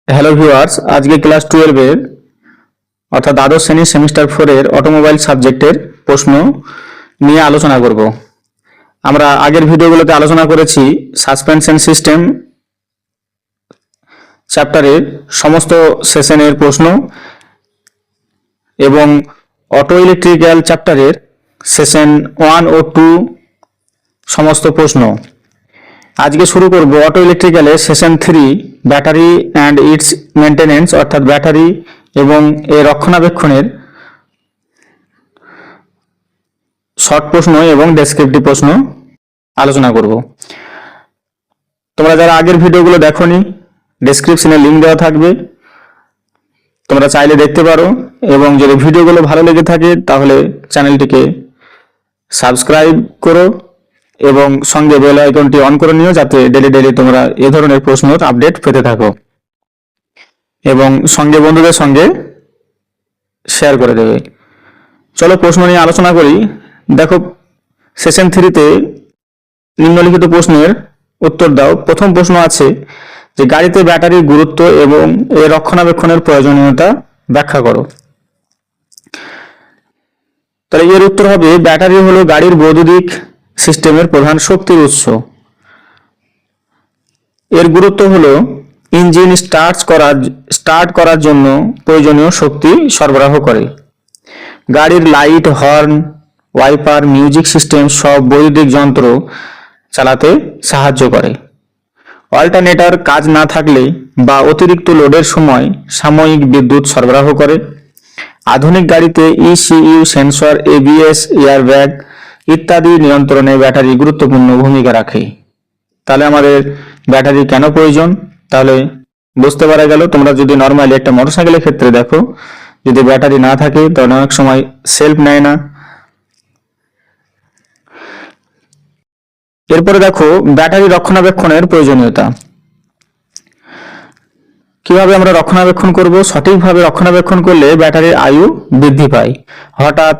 Hello viewers, আজকে class 12 এর অর্থাৎ দ্বাদশ শ্রেণীর সেমিস্টার 4 এর অটোমোবাইল সাবজেক্টের প্রশ্ন নিয়ে আলোচনা করব। আমরা আগের ভিডিওগুলোতে আলোচনা করেছি সাসপেনশন সিস্টেম চ্যাপ্টারের সমস্ত সেশনের প্রশ্ন এবং অটো ইলেকট্রিক্যাল চ্যাপ্টারের সেশন 1 ও 2 সমস্ত প্রশ্ন। আজকে শুরু করব অটো ইলেকট্রিক্যালের session 3 battery and its maintenance অর্থাৎ ব্যাটারি এবং এর রক্ষণাবেক্ষণের শর্ট প্রশ্ন এবং ডেসক্রিপটিভ প্রশ্ন আলোচনা করব। তোমরা যারা আগের ভিডিওগুলো দেখোনি, ডেসক্রিপশনে লিংক দেওয়া থাকবে, তোমরা চাইলে দেখতে পারো এবং যদি ভিডিওগুলো ভালো লেগে থাকে তাহলে চ্যানেলটিকে সাবস্ক্রাইব করো এবং সঙ্গে বেল আইকনটি অন করে নিও, যাতে ডেলি তোমরা এ ধরনের প্রশ্নের আপডেট পেতে থাকো এবং সঙ্গে বন্ধুদের সঙ্গে শেয়ার করে দেবে। চলো প্রশ্ন নিয়ে আলোচনা করি। দেখো, সেশন 3-তে নিম্নলিখিত প্রশ্নের উত্তর দাও। প্রথম প্রশ্ন আছে যে গাড়িতে ব্যাটারির গুরুত্ব এবং এর রক্ষণাবেক্ষণের প্রয়োজনীয়তা ব্যাখ্যা করো। তাহলে এর উত্তর হবে ব্যাটারি হলো গাড়ির বৈদ্যুতিক সিস্টেমের প্রধান শক্তির উৎস। এর গুরুত্ব হলো ইঞ্জিন স্টার্ট করার জন্য প্রয়োজনীয় শক্তি সরবরাহ করে। গাড়ির light, horn, wiper, music system সব বৈদ্যুতিক যন্ত্র চালাতে সাহায্য করে। অল্টারনেটর কাজ না থাকলে বা অতিরিক্ত লোডের সময় সাময়িক বিদ্যুৎ সরবরাহ করে। আধুনিক গাড়িতে ইসিইউ, সেন্সর, এবিএস, এয়ারব্যাগ ইত্যাদি নিয়ন্ত্রণে ব্যাটারি গুরুত্বপূর্ণ ভূমিকা রাখে। তাহলে আমাদের ব্যাটারি কেন প্রয়োজন তাহলে বুঝতে পারা গেল। তোমরা যদি নর্মালি একটা মোটরসাইকেলের ক্ষেত্রে দেখো, যদি ব্যাটারি না থাকে তাহলে অনেক সময় সেলফ নেয় না। এরপরে দেখো ব্যাটারি রক্ষণাবেক্ষণের প্রয়োজনীয়তা। কিভাবে আমরা রক্ষণাবেক্ষণ করব? সঠিকভাবে রক্ষণাবেক্ষণ করলে ব্যাটারির আয়ু বৃদ্ধি পায়, হঠাৎ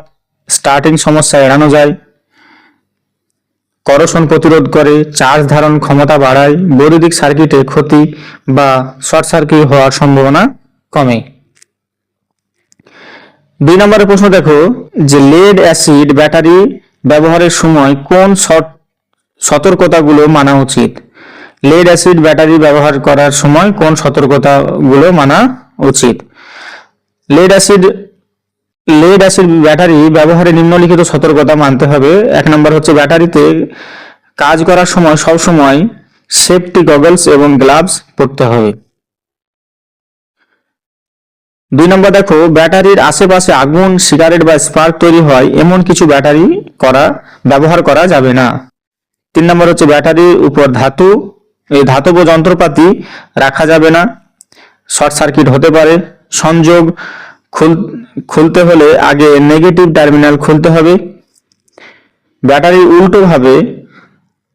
স্টার্টিং সমস্যা এড়ানো যায়, করোশন প্রতিরোধ করে, চার্জ ধারণ ক্ষমতা বাড়ায়, বৈদ্যুতিক সার্কিটে ক্ষতি বা শর্ট সার্কিট হওয়ার সম্ভাবনা কমে। 2 নম্বরের প্রশ্ন দেখো যে লেড অ্যাসিড ব্যাটারি ব্যবহারের সময় কোন সতর্কতাগুলো মানা উচিত। লেড অ্যাসিড ব্যাটারি ব্যবহার করার সময় কোন সতর্কতাগুলো মানা উচিত? লেড অ্যাসিড ব্যাটারি ব্যবহারে নিম্নলিখিত সতর্কতা মানতে হবে। 1 নম্বর হচ্ছে ব্যাটারিতে কাজ করার সময় সবসময় সেফটি গগলস এবং গ্লাভস পরতে হবে। 2 নম্বর দেখো ব্যাটারির আশেপাশে আগুন, সিগারেট বা স্পার্ক তৈরি হয় এমন কিছু ব্যাটারি ব্যবহার করা যাবে না। 3 নম্বর হচ্ছে ব্যাটারির উপর ধাতব যন্ত্রপাতি রাখা যাবে না, শর্ট সার্কিট হতে পারে। সংযোগ খুলতে হলে আগে নেগেটিভ টার্মিনাল খুলতে হবে। ব্যাটারি উল্টোভাবে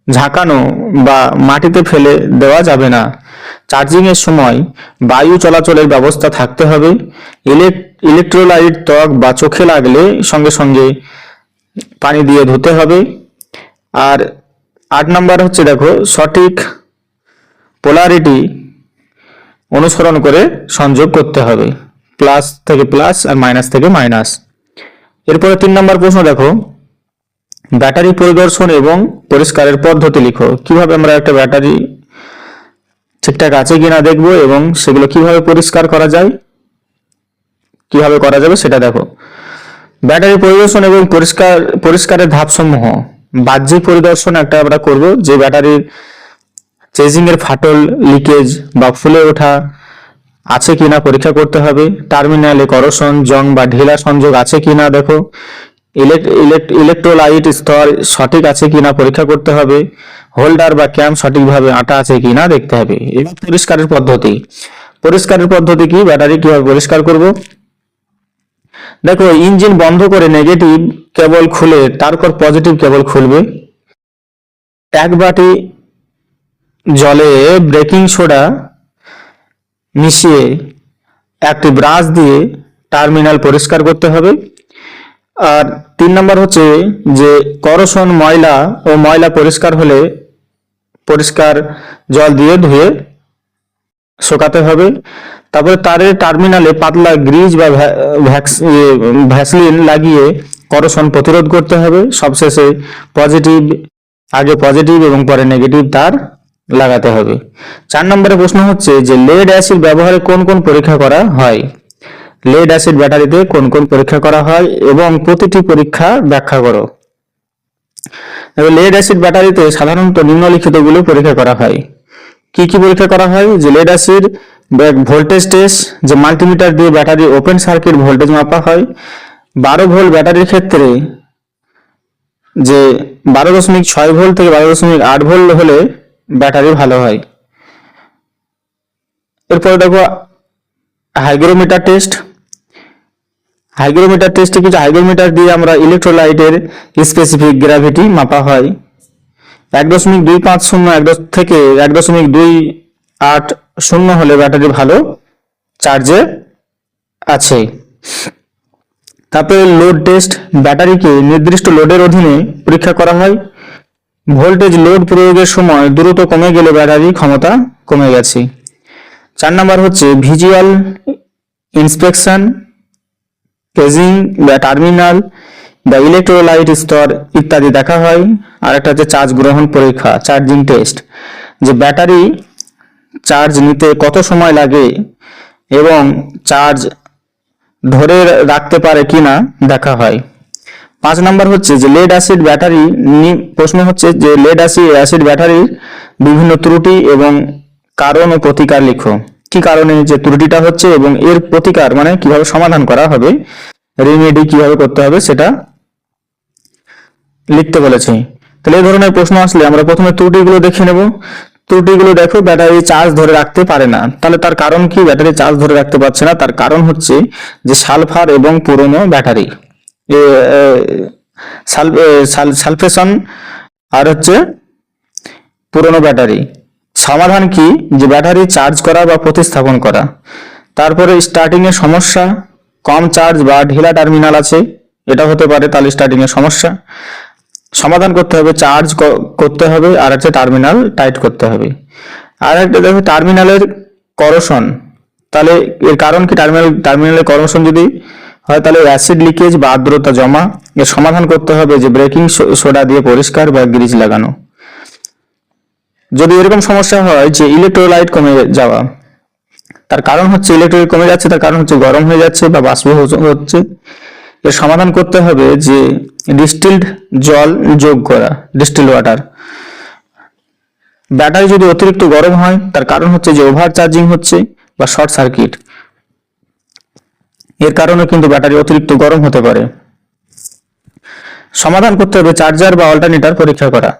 ঝাঁকানো বা মাটিতে ফেলে দেওয়া যাবে না। চার্জিং এর সময় বায়ু চলাচলের ব্যবস্থা থাকতে হবে। ইলেকট্রোলাইট ত্বক বা চোখে লাগলে সঙ্গে সঙ্গে পানি দিয়ে ধুতে হবে। আর 8 নম্বর হচ্ছে দেখো সঠিক পোলারিটি অনুসরণ করে সংযোগ করতে হবে, প্লাস থেকে প্লাস আর মাইনাস থেকে মাইনাস। এরপরে 3 নম্বর প্রশ্ন দেখো ব্যাটারি পরিদর্শন এবং পরিষ্কারের পদ্ধতি লিখো। কিভাবে আমরা একটা ব্যাটারি ঠিকঠাক আছে কিনা দেখবো এবং সেগুলো কিভাবে পরিষ্কার করা যায়, কিভাবে করা যাবে সেটা দেখো। ব্যাটারি পরিদর্শন এবং পরিষ্কারের ধাপসমূহ। বাহ্যিক পরিদর্শন একটা আমরা করব, যে ব্যাটারির চেজিং এর ফাটল, লিকেজ বা ফুলে ওঠা আছে কিনা পরীক্ষা করতে হবে। টার্মিনালে করোশন, জং বা ঢিলা সংযোগ আছে কিনা দেখো। ইলেকট্রোলাইট স্তর সঠিক আছে কিনা পরীক্ষা করতে হবে। হোল্ডার বা ক্যাম সঠিকভাবে আটা আছে কিনা দেখতে হবে। এবার পরিষ্কারের পদ্ধতি কি, ব্যাটারি কিভাবে পরিষ্কার করব? দেখো ইঞ্জিন বন্ধ করে নেগেটিভ কেবল খুলে তারপর পজিটিভ কেবল খুলবে। 1 বাটি জলে বেকিং সোডা মিশিয়ে একটি ব্রাশ দিয়ে টার্মিনাল পরিষ্কার করতে হবে। আর 3 নম্বর হচ্ছে যে করোশন, ময়লা পরিষ্কার হলে পরিষ্কার জল দিয়ে ধুয়ে শোকাতে হবে। তারপরে তারের টার্মিনালে পাতলা গ্রিজ বা ভ্যাসলিন লাগিয়ে করোশন প্রতিরোধ করতে হবে। সবশেষে পজিটিভ, আগে পজিটিভ এবং পরে নেগেটিভ তার লাগাতে হবে। 4 নম্বরে প্রশ্ন হচ্ছে যে লেড অ্যাসিড ব্যবহারে কোন কোন পরীক্ষা করা হয়। লেড অ্যাসিড ব্যাটারিতে কোন কোন পরীক্ষা করা হয় এবং প্রতিটি পরীক্ষা ব্যাখ্যা করো। লেড অ্যাসিড ব্যাটারিতে সাধারণত নিম্নলিখিতগুলো পরীক্ষা করা হয়। কি কি পরীক্ষা করা হয়? যে লেড অ্যাসিড ভোল্টেজ টেস্ট, যে মাল্টিমিটার দিয়ে ব্যাটারি ওপেন সার্কিট ভোল্টেজ মাপা হয়। 12 ভোল্ট ব্যাটারির ক্ষেত্রে যে 12.6 ভোল্ট থেকে 12.8 ভোল্ট হলে ব্যাটারি ভালো হয়। এরপরে দেখো হাইগ্রোমিটার টেস্ট। হাইগ্রোমিটার টেস্টে কিছু হাইগ্রোমিটার দিয়ে আমরা ইলেকট্রোলাইটের স্পেসিফিক গ্র্যাভিটি মাপা হয়। 1.250 থেকে 1.280 হলে ব্যাটারি ভালো চার্জে আছে। তারপরে লোড টেস্ট, ব্যাটারিকে নির্দিষ্ট লোডের অধীনে পরীক্ষা করা হয়। ভোল্টেজ লোড প্রয়োগের সময় দ্রুত কমে গেলে ব্যাটারি ক্ষমতা কমে গেছে। 4 নম্বর হচ্ছে ভিজুয়াল ইন্সপেকশন, কেজিং বা টার্মিনাল বা ইলেকট্রোলাইট স্তর ইত্যাদি দেখা হয়। আর একটা হচ্ছে চার্জ গ্রহণ পরীক্ষা, চার্জিং টেস্ট, যে ব্যাটারি চার্জ নিতে কত সময় লাগে এবং চার্জ ধরে রাখতে পারে কিনা দেখা হয়। 5 নম্বর হচ্ছে যে লেড অ্যাসিড ব্যাটারি, প্রশ্ন হচ্ছে যে লেড অ্যাসিড ব্যাটারির বিভিন্ন ত্রুটি এবং কারণ ও প্রতিকার লিখো। কি কারণে যে ত্রুটিটা হচ্ছে এবং এর প্রতিকার মানে কিভাবে সমাধান করা হবে, রেমেডি কিভাবে করতে হবে সেটা লিখতে বলেছে। তাহলে এই ধরনের প্রশ্ন আসলে আমরা প্রথমে ত্রুটিগুলো দেখে নেব। ত্রুটিগুলো দেখো, ব্যাটারি চার্জ ধরে রাখতে পারে না। তাহলে তার কারণ কি? ব্যাটারি চার্জ ধরে রাখতে পারছে না, তার কারণ হচ্ছে যে সালফার এবং পুরনো ব্যাটারি, সালফেশন আর হচ্ছে পুরনো ব্যাটারি। সমাধান কি? যে ব্যাটারি চার্জ করা বা প্রতিস্থাপন করা। তারপরে স্টার্টিং এর সমস্যা, কম চার্জ বা ঢিলা টার্মিনাল আছে, এটা হতে পারে, তাহলে স্টার্টিং এর সমস্যা সমাধান করতে হবে, চার্জ করতে হবে, আর হচ্ছে টার্মিনাল টাইট করতে হবে। আর একটা দেখো টার্মিনালের করোশন, তাহলে এর কারণ কি? টার্মিনালের করোশন যদি হয় তাহলে অ্যাসিড লিকেজ বা আর্দ্রতা জমা, এর সমাধান করতে হবে যে ব্রেকিং সোডা দিয়ে পরিষ্কার বা গ্রিজ লাগানো। যদি এরকম সমস্যা হয় যে ইলেকট্রোলাইট কমে যাওয়া, তার কারণ হচ্ছে ইলেকট্রোলাইট কমে যাচ্ছে, তার কারণ হচ্ছে গরম হয়ে যাচ্ছে বা বাষ্প হচ্ছে, এর সমাধান করতে হবে যে ডিস্টিলড জল যোগ করা, ডিস্টিলড ওয়াটার। ব্যাটারি যদি অতিরিক্ত গরম হয় তার কারণ হচ্ছে যে ওভার চার্জিং হচ্ছে বা শর্ট সার্কিট, এর কারণে কিন্তু ব্যাটারি অতিরিক্ত গরম হতে পারে। সমাধান করতে হবে চার্জার বা অল্টারনেটর পরীক্ষা করা।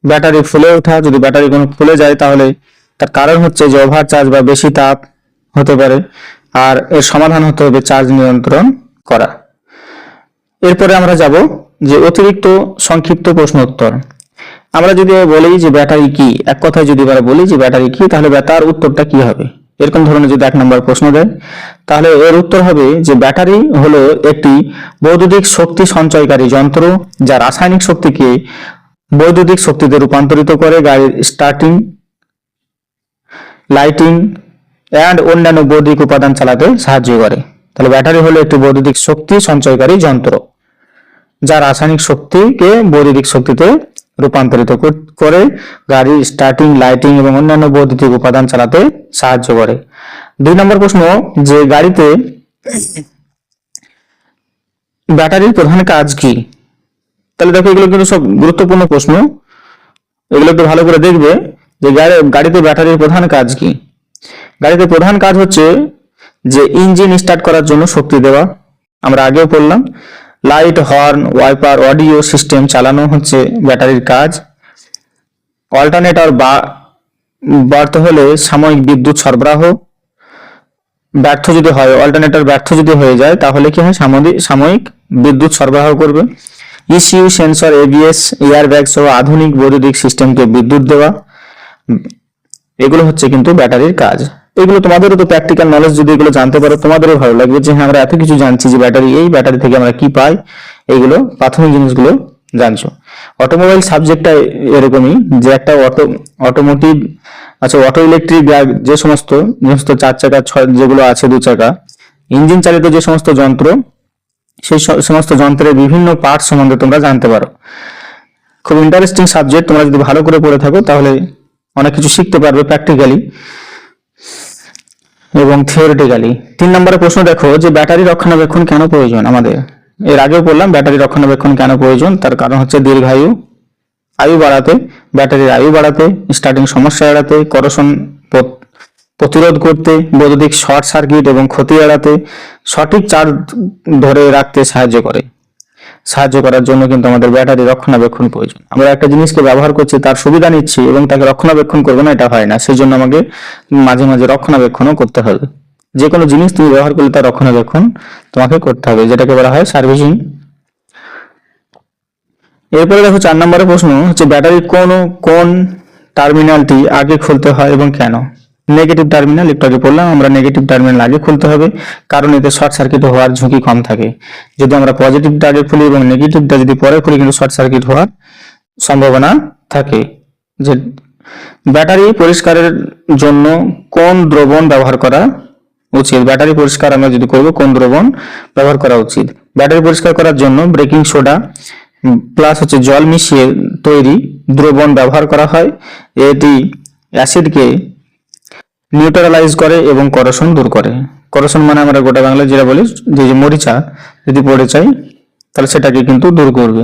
ব্যাটারি ফুলে ওঠা, যদি ব্যাটারি কোনো ফুলে যায় তাহলে তার কারণ হচ্ছে যে ওভার চার্জ বা বেশি তাপ হতে পারে, আর এর সমাধান হতে হবে চার্জ নিয়ন্ত্রণ করা। এরপরে আমরা যাব যে অতিরিক্ত সংক্ষিপ্ত প্রশ্ন উত্তর। আমরা যদি বলি যে ব্যাটারি কি, এক কথায় যদি আমরা বলি যে ব্যাটারি কি, তাহলে তার উত্তরটা কি হবে? এরকম ধরনের যদি 1 নম্বর প্রশ্ন দেয় তাহলে এর উত্তর হবে যে ব্যাটারি হলো একটি বৈদ্যুতিক শক্তি সঞ্চয়কারী যন্ত্র যা রাসায়নিক শক্তিকে বৈদ্যুতিক শক্তিতে রূপান্তরিত করে গাড়ির স্টার্টিং, লাইটিং এন্ড অন্যান্য বৈদ্যুতিক উপাদান চালাতে সাহায্য করে। তাহলে ব্যাটারি হলো একটি বৈদ্যুতিক শক্তি সঞ্চয়কারী যন্ত্র যা রাসায়নিক শক্তিকে বৈদ্যুতিক শক্তিতে রূপান্তরিত করে গাড়ির স্টার্টিং, লাইটিং এবং অন্যান্য বৈদ্যুতিক উপাদান চালাতে সাহায্য করে। 2 নম্বর প্রশ্ন যে গাড়িতে ব্যাটারির প্রধান কাজ কি? তাহলে দেখো এগুলো কিন্তু সব গুরুত্বপূর্ণ প্রশ্ন, এগুলো একটু ভালো করে দেখবে যে গাড়িতে ব্যাটারির প্রধান কাজ কি। গাড়িতে প্রধান কাজ হচ্ছে যে ইঞ্জিন স্টার্ট করার জন্য শক্তি দেওয়া, আমরা আগেও পড়লাম। Light, horn, wiper, audio system চালানো হচ্ছে ব্যাটারির কাজ। অল্টারনেটর ব্যর্থ হলে সাময়িক বিদ্যুৎ সরবরাহ ব্যর্থ যদি হয়, অল্টারনেটর ব্যর্থ যদি হয়ে যায় তাহলে কি হয়? সাময়িক বিদ্যুৎ সরবরাহ করবে। ইসিউ, সেন্সর, এবিএস, এয়ারব্যাগ সহ আধুনিক বৈদ্যুতিক সিস্টেমকে বিদ্যুৎ দেওয়া, এগুলো হচ্ছে কিন্তু ব্যাটারির কাজ। এগুলো তোমাদেরও তো প্র্যাকটিক্যাল নলেজ, যদি এগুলো জানতে পারো তোমাদেরও ভালো লাগবে যে হ্যাঁ আমরা এত কিছু জানছি, যে ব্যাটারি, এই ব্যাটারি থেকে আমরা কি পাই, এইগুলো প্রাথমিক জিনিসগুলো জানছো। অটোমোবাইল সাবজেক্টটা এরকমই, যে একটা অটোমোটিভ আচ্ছা, অটো ইলেকট্রিক যে সমস্ত চার চাকা যেগুলো আছে, দু চাকা ইঞ্জিন চালিত যে সমস্ত যন্ত্র, সেই সমস্ত যন্ত্রের বিভিন্ন পার্ট সম্বন্ধে তোমরা জানতে পারো। খুব ইন্টারেস্টিং সাবজেক্ট, তোমরা যদি ভালো করে পড়ে থাকো তাহলে অনেক কিছু শিখতে পারবে প্র্যাকটিক্যালি এবং থিওরিটিক্যালি। 3 নম্বরের প্রশ্ন দেখো যে ব্যাটারি রক্ষণাবেক্ষণ কেন প্রয়োজন আমাদের। এর আগেও বললাম ব্যাটারি রক্ষণাবেক্ষণ কেন প্রয়োজন, তার কারণ হচ্ছে দীর্ঘায়ু, আয়ু বাড়াতে, ব্যাটারির আয়ু বাড়াতে, স্টার্টিং সমস্যা এড়াতে, করোশন প্রতিরোধ করতে, বৈদ্যুতিক শর্ট সার্কিট এবং ক্ষতি এড়াতে, সঠিক চার্জ ধরে রাখতে সাহায্য করার জন্য কিন্তু আমাদের ব্যাটারি রক্ষণাবেক্ষণ প্রয়োজন। আমরা একটা জিনিসকে ব্যবহার করছি, তার সুবিধা নিচ্ছি এবং তাকে রক্ষণাবেক্ষণ করবো না, এটা হয় না। সেই জন্য আমাকে মাঝে মাঝে রক্ষণাবেক্ষণও করতে হবে। যে কোনো জিনিস তুমি ব্যবহার করলে তার রক্ষণাবেক্ষণ তোমাকে করতে হবে, যেটাকে বলা হয় সার্ভিসিং। এরপরে দেখো 4 নম্বরের প্রশ্ন হচ্ছে ব্যাটারির কোন টার্মিনালটি আগে খুলতে হয় এবং কেন। নেগেটিভ টার্মিনাল, একটু আগে বললাম আমরা নেগেটিভ টার্মিনাল আগে খুলতে হবে, কারণ এতে শর্ট সার্কিট হওয়ার ঝুঁকি কম থাকে। যদি আমরা পজিটিভটা আগে খুলি এবং নেগেটিভটা যদি পরে খুলি, কিন্তু শর্ট সার্কিট হওয়ার সম্ভাবনা থাকে। যে ব্যাটারি পরিষ্কারের জন্য কোন দ্রবণ ব্যবহার করা উচিত, ব্যাটারি পরিষ্কার আমরা যদি করবো কোন দ্রবণ ব্যবহার করা উচিত। ব্যাটারি পরিষ্কার করার জন্য বেকিং সোডা প্লাস হচ্ছে জল মিশিয়ে তৈরি দ্রবণ ব্যবহার করা হয়। এটি অ্যাসিডকে নিউট্রালাইজ করে এবং করোশন দূর করে। করোশন মানে আমরা গোটা বাংলায় যেটা বলি যে মরিচা যদি পড়ে যায় তাহলে সেটাকে কিন্তু দূর করবে।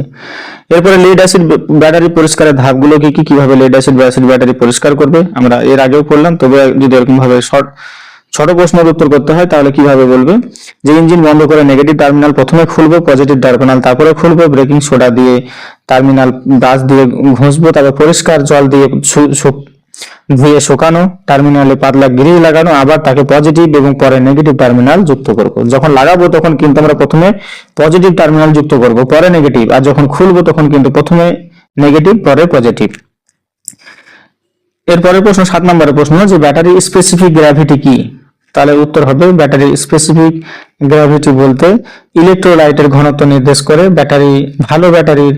এরপরে লিড অ্যাসিড ব্যাটারি পরিষ্কারের ধাপগুলো কি কিভাবে লিড অ্যাসিড ব্যাটারি পরিষ্কার করবে আমরা এর আগেও পড়লাম, তবে যদি এরকম ভাবে ছোট প্রশ্নের উত্তর করতে হয় তাহলে কিভাবে বলবে যে ইঞ্জিন বন্ধ করে নেগেটিভ টার্মিনাল প্রথমে খুলবো, পজিটিভ টার্মিনাল তারপরে খুলবো, ব্রেকিং সোডা দিয়ে টার্মিনাল ব্রাশ দিয়ে ঘষবো, তারপর পরিষ্কার জল দিয়ে ধুয়ে শুকানো, টার্মিনালে পাতলা গ্রিল লাগানো, আবার তাকে পজিটিভ এবং পরে নেগেটিভ টার্মিনাল যুক্ত করব। যখন লাগাবো তখন কিন্তু আমরা প্রথমে পজিটিভ টার্মিনাল যুক্ত করব, পরে নেগেটিভ, আর যখন খুলবো তখন কিন্তু প্রথমে নেগেটিভ পরে পজিটিভ। এরপরের প্রশ্ন 7 নম্বরের প্রশ্ন যে ব্যাটারি স্পেসিফিক গ্র্যাভিটি কি, তাহলে উত্তর হবে ব্যাটারি স্পেসিফিক গ্র্যাভিটি বলতে ইলেকট্রোলাইটের ঘনত্ব নির্দেশ করে। ভালো ব্যাটারির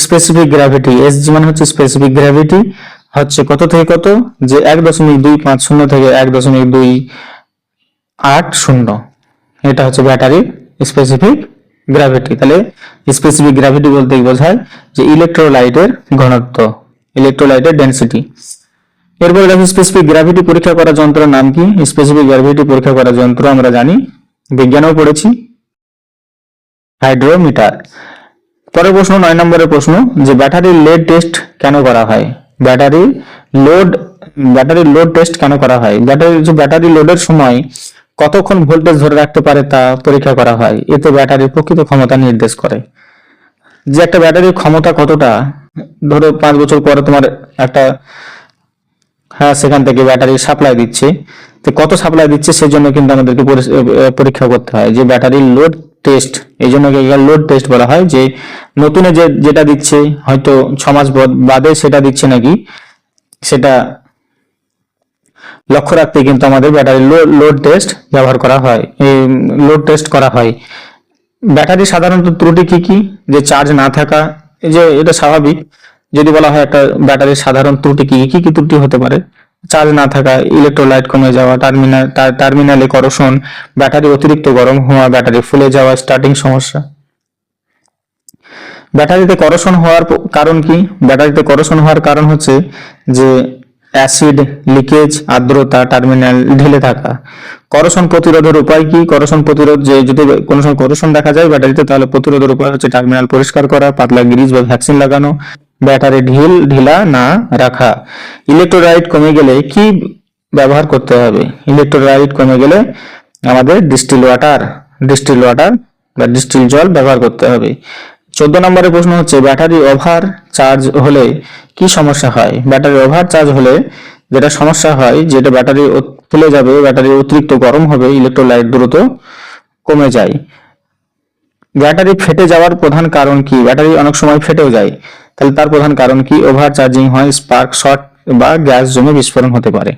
স্পেসিফিক গ্র্যাভিটি এসজি মানে হচ্ছে স্পেসিফিক গ্র্যাভিটি হচ্ছে কত থেকে কত, যে 1.250 থেকে 1.280, এটা হচ্ছে ব্যাটারির স্পেসিফিক গ্র্যাভিটি। তাহলে স্পেসিফিক গ্র্যাভিটি বলতে বোঝায় যে ইলেকট্রোলাইটের ঘনত্ব, ইলেকট্রোলাইটের ডেনসিটি। এরপরে দেখো স্পেসিফিক গ্র্যাভিটি পরীক্ষা করার যন্ত্রের নাম কি। স্পেসিফিক গ্র্যাভিটি পরীক্ষা করার যন্ত্র আমরা জানি, বিজ্ঞানেও পড়েছি, হাইড্রোমিটার। পরের প্রশ্ন 9 নম্বরের প্রশ্ন যে ব্যাটারির লোড টেস্ট কেন করা হয়। ব্যাটারির লোড টেস্ট কেন করা হয়। ব্যাটারি লোডের সময় কতক্ষণ ভোল্টেজ ধরে রাখতে পারে তা পরীক্ষা করা হয়। এতে ব্যাটারির প্রকৃত ক্ষমতা নির্দেশ করে, যে একটা ব্যাটারির ক্ষমতা কতটা। ধরো 5 বছর পরে তোমার একটা সেখান থেকে ব্যাটারি সাপ্লাই দিচ্ছে, তো কত সাপ্লাই দিচ্ছে সেজন্য কিন্তু আমাদেরকে পরীক্ষা করতে হয়, যে ব্যাটারির লোড টেস্ট। এই জন্য লোড টেস্ট বলা হয়, যে নতুনে যেটা দিচ্ছে হয়তো 6 মাস বাদে সেটা দিচ্ছে নাকি, সেটা লক্ষ্য রাখতে কিন্তু আমাদের ব্যাটারি লোড টেস্ট ব্যবহার করা হয়, লোড টেস্ট করা হয়। ব্যাটারি সাধারণত ত্রুটি কি কি, যে চার্জ না থাকা, এই যে এটা স্বাভাবিক। যদি বলা হয় একটা ব্যাটারির সাধারণ ত্রুটি কি কি ত্রুটি হতে পারে, চার্জ না থাকা, ইলেকট্রোলাইট কমে যাওয়া, টার্মিনালে করোশন, ব্যাটারি অতিরিক্ত গরম হওয়া, ব্যাটারি ফুলে যাওয়া, স্টার্টিং সমস্যা। ব্যাটারিতে করোশন হওয়ার কারণ কি। ব্যাটারিতে করোশন হওয়ার কারণ হচ্ছে যে অ্যাসিড লিকেজ, আর্দ্রতা, টার্মিনাল ঢিলে থাকা। করোশন প্রতিরোধের উপায় কি। করোশন প্রতিরোধ, যে যদি কোনো সময় করোশন দেখা যায় ব্যাটারিতে তাহলে প্রতিরোধের উপায় হচ্ছে টার্মিনাল পরিষ্কার করা, পাতলা গ্রিজ বা ভ্যাকসিন লাগানো, ব্যাটারি ঢিলা না রাখা। ইলেকট্রোলাইট কমে গেলে কি ব্যবহার করতে হবে। ইলেকট্রোলাইট কমে গেলে আমাদের ডিস্টিল ওয়াটার বা ডিস্টিল জল ব্যবহার করতে হবে। 14 নম্বরের প্রশ্ন হচ্ছে ব্যাটারি ওভার চার্জ হলে কি সমস্যা হয়। ব্যাটারি ওভার চার্জ হলে যেটা সমস্যা হয়, যেটা ব্যাটারি ফুলে যাবে, ব্যাটারি অতিরিক্ত গরম হবে, ইলেকট্রোলাইট দ্রুত কমে যায়। ব্যাটারি ফেটে যাওয়ার প্রধান কারণ কি। ব্যাটারি অনেক সময় ফেটেও যায়, তাহলে তার প্রধান কারণ কি। ওভার চার্জিং হয়, স্পার্ক শর্ট বা গ্যাস জমে বিস্ফোরণ হতে পারে।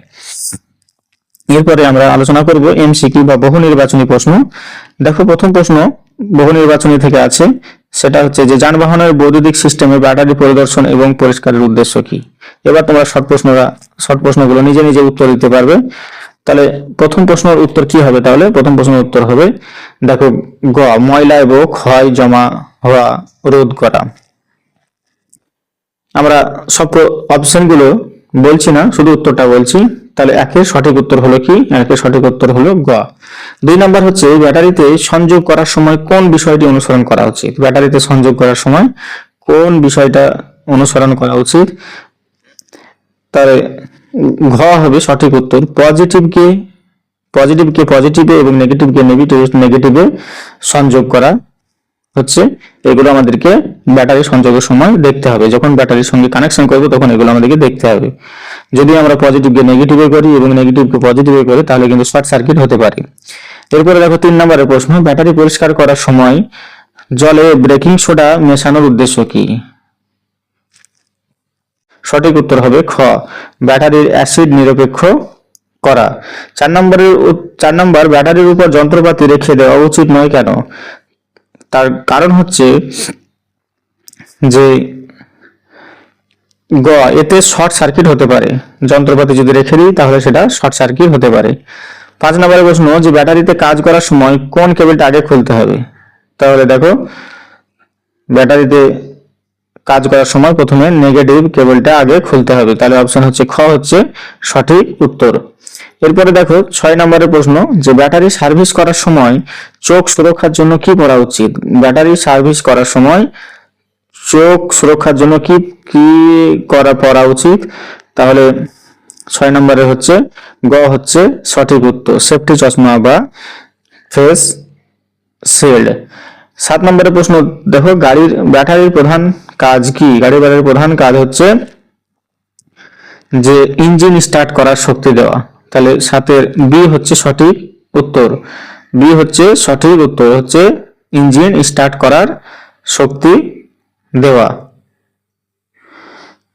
এরপরে আমরা আলোচনা করব এমসিকিউ বা বহু নির্বাচনী প্রশ্ন। দেখো প্রথম প্রশ্ন বহু নির্বাচনী থেকে আছে, সেটা হচ্ছে যে যানবাহনের বৈদ্যুতিক সিস্টেমে ব্যাটারি পরিদর্শন এবং পরিষ্কারের উদ্দেশ্য কি। এবার তোমরা শর্ট প্রশ্নগুলো নিজে নিজে উত্তর দিতে পারবে। তাহলে প্রথম প্রশ্নের উত্তর কি হবে? তাহলে প্রথম প্রশ্নের উত্তর হবে, দেখো গ, ময়লা এবং ক্ষয় জমা হওয়া রোধ করা। আমরা সব অপশনগুলো বলছি না, শুধু উত্তরটা বলছি। তাহলে একের সঠিক উত্তর হলো কি? একের সঠিক উত্তর হলো গ। 2 নম্বর হচ্ছে ব্যাটারিতে সংযোগ করার সময় কোন বিষয়টি অনুসরণ করা উচিত? ব্যাটারিতে সংযোগ করার সময় কোন বিষয়টা অনুসরণ করা উচিত? তাহলে ঘ হবে সঠিক উত্তর। পজিটিভকে পজিটিভে এবং নেগেটিভকে নেগেটিভে সংযোগ করা হচ্ছে, এগুলো আমাদেরকে ব্যাটারি সংযোগের সময় দেখতে হবে। যখন ব্যাটারির সঙ্গে কানেকশন করব তখন এগুলো আমাদেরকে দেখতে হবে। যদি আমরা পজিটিভকে নেগেটিভে করি এবং নেগেটিভকে পজিটিভে করি তাহলে কিন্তু শর্ট সার্কিট হতে পারে। এরপরে দেখো 3 নম্বরের প্রশ্ন, ব্যাটারি পরিষ্কার করার সময় জলে বেকিং সোডা মেশানোর উদ্দেশ্য কি? সঠিক উত্তর হবে খ, ব্যাটারির অ্যাসিড নিরপেক্ষ করা। 4 নম্বর ব্যাটারির উপর যন্ত্রপাতি রেখে দেওয়া উচিত নয় কেন? তার কারণ হচ্ছে যে গ, এতে শর্ট সার্কিট হতে পারে। যন্ত্রপাতি যদি রেখে দিই তাহলে সেটা শর্ট সার্কিট হতে পারে। 5 নম্বরের প্রশ্ন, যে ব্যাটারিতে কাজ করার সময় কোন কেবলটা আগে খুলতে হবে? তাহলে দেখো ব্যাটারিতে কাজ করার সময় প্রথমে নেগেটিভ কেবলটা আগে খুলতে হবে। তাহলে অপশন হচ্ছে খ হচ্ছে সঠিক উত্তর। এরপরে দেখো 6 নম্বরের প্রশ্ন, যে ব্যাটারি সার্ভিস করার সময় চোখ সুরক্ষার জন্য কি করা উচিত? ব্যাটারি সার্ভিস করার সময় চোখ সুরক্ষার জন্য কি কি পরা উচিত? তাহলে 6 নম্বরে হচ্ছে গ হচ্ছে সঠিক উত্তর, সেফটি চশমা বা ফেস শিল্ড। 7 নম্বরের প্রশ্ন, দেখো গাড়ির ব্যাটারির প্রধান কাজ কি? ব্যাটারির প্রধান কাজ হচ্ছে যে ইঞ্জিন স্টার্ট করার শক্তি দেওয়া। তাহলে 7-এর বি হচ্ছে সঠিক উত্তর। বি হচ্ছে সঠিক উত্তর, হচ্ছে ইঞ্জিন স্টার্ট করার শক্তি দেওয়া।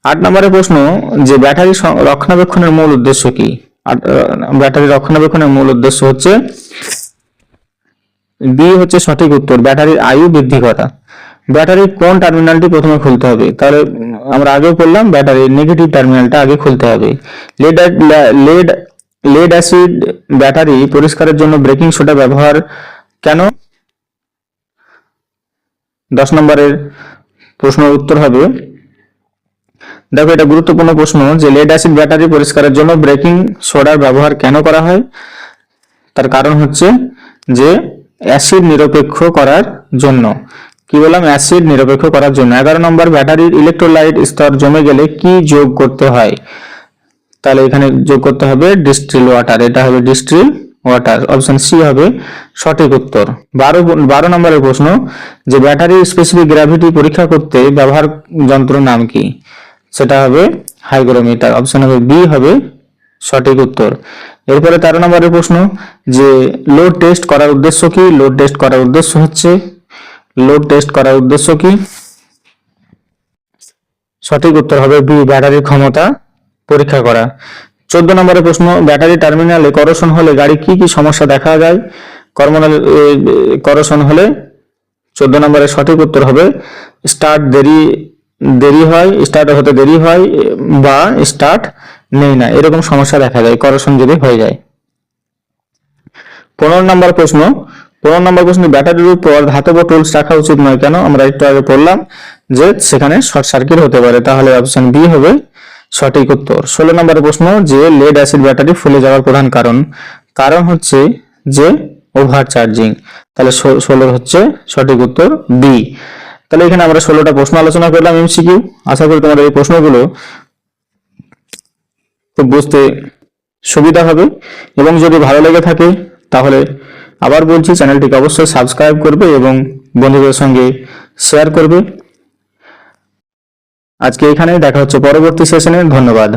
8 নম্বরের প্রশ্ন, যে ব্যাটারি রক্ষণাবেক্ষণের মূল উদ্দেশ্য কি? ব্যাটারি রক্ষণাবেক্ষণের মূল উদ্দেশ্য হচ্ছে বি হচ্ছে সঠিক উত্তর, ব্যাটারির আয়ু বৃদ্ধি করা। ব্যাটারির কোন টার্মিনালটি প্রথমে খুলতে হবে? তাহলে আমরা আগেও বললাম ব্যাটারির নেগেটিভ টার্মিনালটা আগে খুলতে হবে। লেড অ্যাসিড ব্যাটারি পরিষ্কারের জন্য বেকিং সোডা ব্যবহার কেন? 10 নম্বরের প্রশ্নের উত্তর হবে, দেখো এটা গুরুত্বপূর্ণ প্রশ্ন, যে লেড অ্যাসিড ব্যাটারি পরিষ্কারের জন্য বেকিং সোডার ব্যবহার কেন করা হয়? তার কারণ হচ্ছে যে অ্যাসিড নিরপেক্ষ করার জন্য। কি বললাম? অ্যাসিড নিরপেক্ষ করার জন্য। 11 নম্বর, ব্যাটারির ইলেকট্রোলাইট স্তর জমে গেলে কি যোগ করতে হয়? তাহলে এখানে যোগ করতে হবে ডিস্টিল ওয়াটার, এটা হবে ডিস্টিল ওয়াটার। অপশন সি হবে সঠিক উত্তর। 12 নম্বরের প্রশ্ন, যে ব্যাটারির স্পেসিফিক গ্র্যাভিটি পরীক্ষা করতে ব্যবহার যন্ত্র নাম কি? সেটা হবে হাইগ্রোমিটার। অপশন হবে বি হবে সঠিক উত্তর। এরপরে 13 নম্বরের প্রশ্ন, যে লোড টেস্ট করার উদ্দেশ্য কি? লোড টেস্ট করার উদ্দেশ্য হচ্ছে কি? সঠিক উত্তর হবে বি, ব্যাটারির ক্ষমতা পরীক্ষা করা। 14 নম্বরের প্রশ্ন, ব্যাটারি টার্মিনালে করোশন হলে গাড়ি কি কি সমস্যা দেখা যায়? করোশন হলে 14 নম্বরের সঠিক উত্তর হবে স্টার্ট হতে দেরি হয় বা স্টার্ট নেই না, এরকম সমস্যা দেখা যায় করোশন যদি হয়ে যায়। 15 নম্বর প্রশ্ন, ব্যাটারির উপর ধাতব টুলস রাখা উচিত নয় কেন? আমরা একটু আগে পড়লাম যে সেখানে শর্ট সার্কিট হতে পারে, তাহলে অপশন বি হবে সঠিক উত্তর। 16 নম্বরের প্রশ্ন, যে লেড অ্যাসিড ব্যাটারি ফুলে যাওয়ার প্রধান কারণ হচ্ছে যে ওভার চার্জিং। তাহলে 16 হচ্ছে সঠিক উত্তর বি। তাহলে এখানে আমরা 16টা প্রশ্ন আলোচনা করলাম এমসিকিউ। আশা করি তোমাদের এই প্রশ্নগুলো খুব বুঝতে সুবিধা হবে, এবং যদি ভালো লেগে থাকে তাহলে আবার বলছি চ্যানেলটিকে অবশ্যই সাবস্ক্রাইব করবে এবং বন্ধুদের সঙ্গে শেয়ার করবে। আজকে এখানে দেখা হচ্ছে পরবর্তী সেশনে। ধন্যবাদ।